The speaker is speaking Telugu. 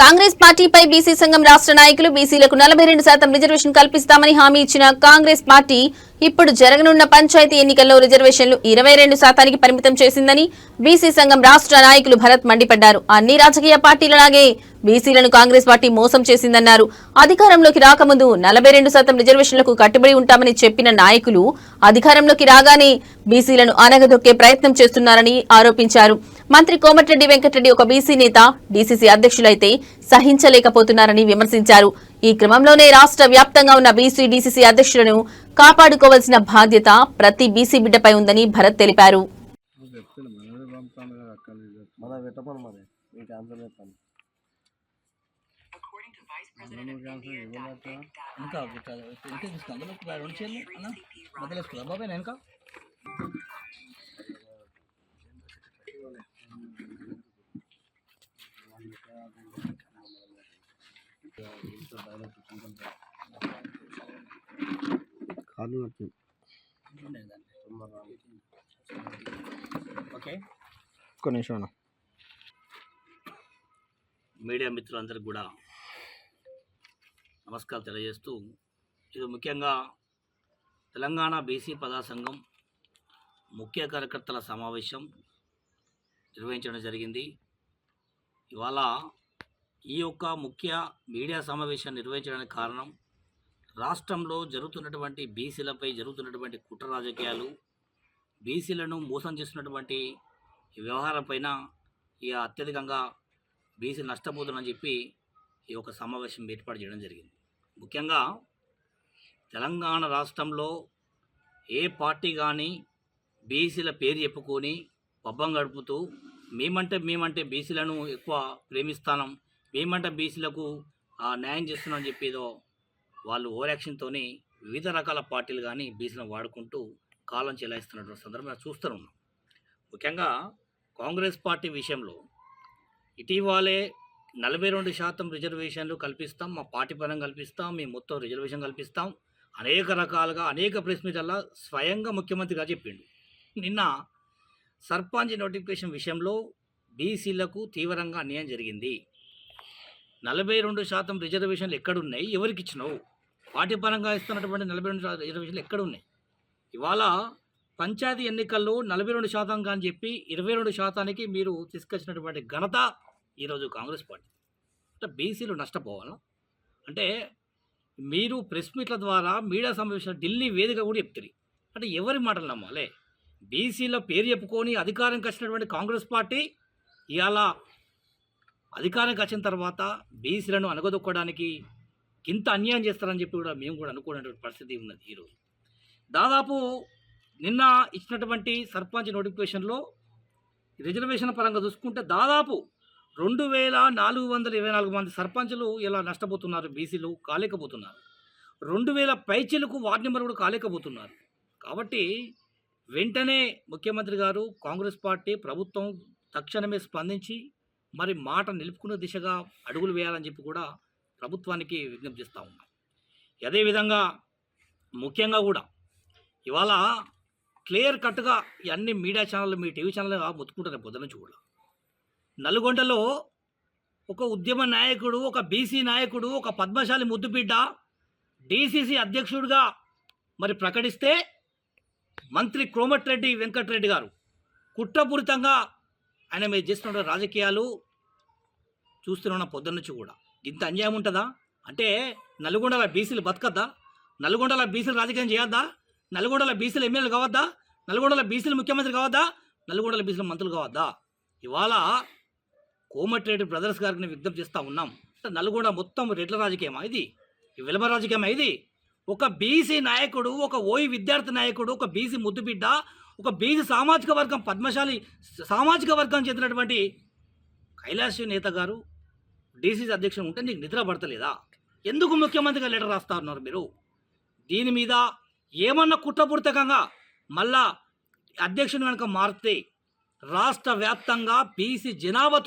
కాంగ్రెస్ పార్టీపై బీసీ సంఘం రాష్ట్ర నాయకులు బీసీలకు 42% రిజర్వేషన్ కల్పిస్తామని హామీ ఇచ్చిన కాంగ్రెస్ పార్టీ ఇప్పుడు జరగనున్న పంచాయతీ ఎన్నికల్లో రిజర్వేషన్లు 22%కి పరిమితం చేసిందని బీసీ సంఘం రాష్ట్ర నాయకులు భరత్ మండిపడ్డారు. అన్ని రాజకీయ పార్టీలలాగే బీసీలను కాంగ్రెస్ పార్టీ మోసం చేసిందన్నారు. అధికారంలోకి రాకముందు 42% రిజర్వేషన్లకు కట్టుబడి ఉంటామని చెప్పిన నాయకులు అధికారంలోకి రాగానే బీసీలను అనగదొక్కే ప్రయత్నం చేస్తున్నారని ఆరోపించారు. మంత్రి కోమటిరెడ్డి వెంకటరెడ్డి ఒక బీసీ నేత, డీసీసీ అధ్యక్షులైతే సహించలేకపోతున్నారని విమర్శించారు. ఈ క్రమంలోనే రాష్ట్ర వ్యాప్తంగా ఉన్న బీసీ డీసీసీ అధ్యక్షులను కాపాడుకోవాల్సిన బాధ్యత ప్రతి బీసీ బిడ్డపై ఉందని భరత్ తెలిపారు. మీడియా మిత్రులందరికీ కూడా నమస్కారం తెలియజేస్తూ, ఇది ముఖ్యంగా తెలంగాణ బీసీ ప్రజా సంఘం ముఖ్య కార్యకర్తల సమావేశం నిర్వహించడం జరిగింది. ఇవాళ ఈ యొక్క ముఖ్య మీడియా సమావేశం నిర్వహించడానికి కారణం, రాష్ట్రంలో జరుగుతున్నటువంటి బీసీలపై జరుగుతున్నటువంటి కుట్ర రాజకీయాలు, బీసీలను మోసం చేస్తున్నటువంటి ఈ వ్యవహారం పైన ఇక అత్యధికంగా బీసీ నష్టపోతుందని చెప్పి ఈ యొక్క సమావేశం ఏర్పాటు చేయడం జరిగింది. ముఖ్యంగా తెలంగాణ రాష్ట్రంలో ఏ పార్టీ కానీ బీసీల పేరు చెప్పుకొని పబ్బం గడుపుతూ మేమంటే బీసీలను ఎక్కువ ప్రేమిస్తాం, మేమంటే బీసీలకు న్యాయం చేస్తున్నామని చెప్పి ఏదో వాళ్ళు ఓవర్ యాక్షన్తో వివిధ రకాల పార్టీలు కానీ బీసీలను వాడుకుంటూ కాలం చెలాయిస్తున్నటువంటి సందర్భం చూస్తున్నాం. ముఖ్యంగా కాంగ్రెస్ పార్టీ విషయంలో ఇటీవలే 42% రిజర్వేషన్లు కల్పిస్తాం, మా పార్టీ పరంగా కల్పిస్తాం, మేము మొత్తం రిజర్వేషన్ కల్పిస్తాం, అనేక రకాలుగా అనేక ప్రెస్ మీట్లలో స్వయంగా ముఖ్యమంత్రిగా చెప్పిండు. నిన్న సర్పంచ్ నోటిఫికేషన్ విషయంలో బీసీలకు తీవ్రంగా అన్యాయం జరిగింది. 42% రిజర్వేషన్లు ఎక్కడున్నాయి, ఎవరికి ఇచ్చినావు? పార్టీ పరంగా ఇస్తున్నటువంటి 42% రిజర్వేషన్లు ఎక్కడున్నాయి? ఇవాళ పంచాయతీ ఎన్నికల్లో 42% అని చెప్పి 22%కి మీరు తీసుకొచ్చినటువంటి ఘనత ఈరోజు కాంగ్రెస్ పార్టీ. అంటే బీసీలు నష్టపోవాలా? అంటే మీరు ప్రెస్ మీట్ల ద్వారా మీడియా సమావేశాలు ఢిల్లీ వేదిక కూడా చెప్తారు. అంటే ఎవరి మాటలు నమ్మాలి? బీసీల పేరు చెప్పుకొని అధికారంకి వచ్చినటువంటి కాంగ్రెస్ పార్టీ ఇవాళ అధికారానికి వచ్చిన తర్వాత బీసీలను అనగదొక్కడానికి ఇంత అన్యాయం చేస్తారని చెప్పి కూడా మేము కూడా అనుకునేటువంటి పరిస్థితి ఉన్నది. ఈరోజు దాదాపు నిన్న ఇచ్చినటువంటి సర్పంచ్ నోటిఫికేషన్లో రిజర్వేషన్ పరంగా చూసుకుంటే దాదాపు 2424 మంది సర్పంచులు ఇలా నష్టపోతున్నారు, బీసీలు కాలేకపోతున్నారు. 2000 పైచీలకు వార్డు నెంబర్ కూడా కాలేకపోతున్నారు. కాబట్టి వెంటనే ముఖ్యమంత్రి గారు, కాంగ్రెస్ పార్టీ ప్రభుత్వం తక్షణమే స్పందించి మరి మాట నిలుపుకునే దిశగా అడుగులు వేయాలని చెప్పి కూడా ప్రభుత్వానికి విజ్ఞప్తి చేస్తూ ఉన్నాం. అదేవిధంగా ముఖ్యంగా కూడా ఇవాళ క్లియర్ కట్గా అన్ని మీడియా ఛానళ్ళు, మీ టీవీ ఛానల్ మొత్తుకుంటారు పొద్దున నుంచి కూడా. నల్గొండలో ఒక ఉద్యమ నాయకుడు, ఒక బీసీ నాయకుడు, ఒక పద్మశాలి ముద్దుబిడ్డ డీసీసీ అధ్యక్షుడిగా మరి ప్రకటిస్తే మంత్రి కోమటిరెడ్డి వెంకటరెడ్డి గారు కుట్రపూరితంగా ఆయన మీద చేస్తున్న రాజకీయాలు చూస్తున్న పొద్దున్న నుంచి కూడా. ఇంత అన్యాయం ఉంటుందా? అంటే నల్గొండల బీసీలు బతకద్దా? నల్గొండల బీసీలు రాజకీయం చేయొద్దా? నల్గొండల బీసీలు ఎమ్మెల్యేలు కావద్దా? నల్గొండల బీసీలు ముఖ్యమంత్రి కావద్దా? నల్గొండల బీసీలు మంత్రులు కావద్దా? ఇవాళ కోమటిరెడ్డి బ్రదర్స్ గారికి విజ్ఞప్తి చేస్తూ ఉన్నాం. నల్గొండ మొత్తం రెడ్ల రాజకీయమా ఇది? విలమ రాజకీయమా ఇది? ఒక బీసీ నాయకుడు, ఒక ఓయి విద్యార్థి నాయకుడు, ఒక బీసీ ముద్దుబిడ్డ, ఒక బీసీ సామాజిక వర్గం, పద్మశాలి సామాజిక వర్గం చెందినటువంటి కైలాస నేత గారు డీసీసీ అధ్యక్షుడు ఉంటే నీకు నిద్ర పడతలేదా? ఎందుకు ముఖ్యమంత్రిగా లెటర్ రాస్తా ఉన్నారు మీరు? దీని మీద ఏమన్నా కుట్రపూరితంగా మళ్ళా అధ్యక్షుని కనుక మారితే రాష్ట్ర వ్యాప్తంగా బీసీ జనాభా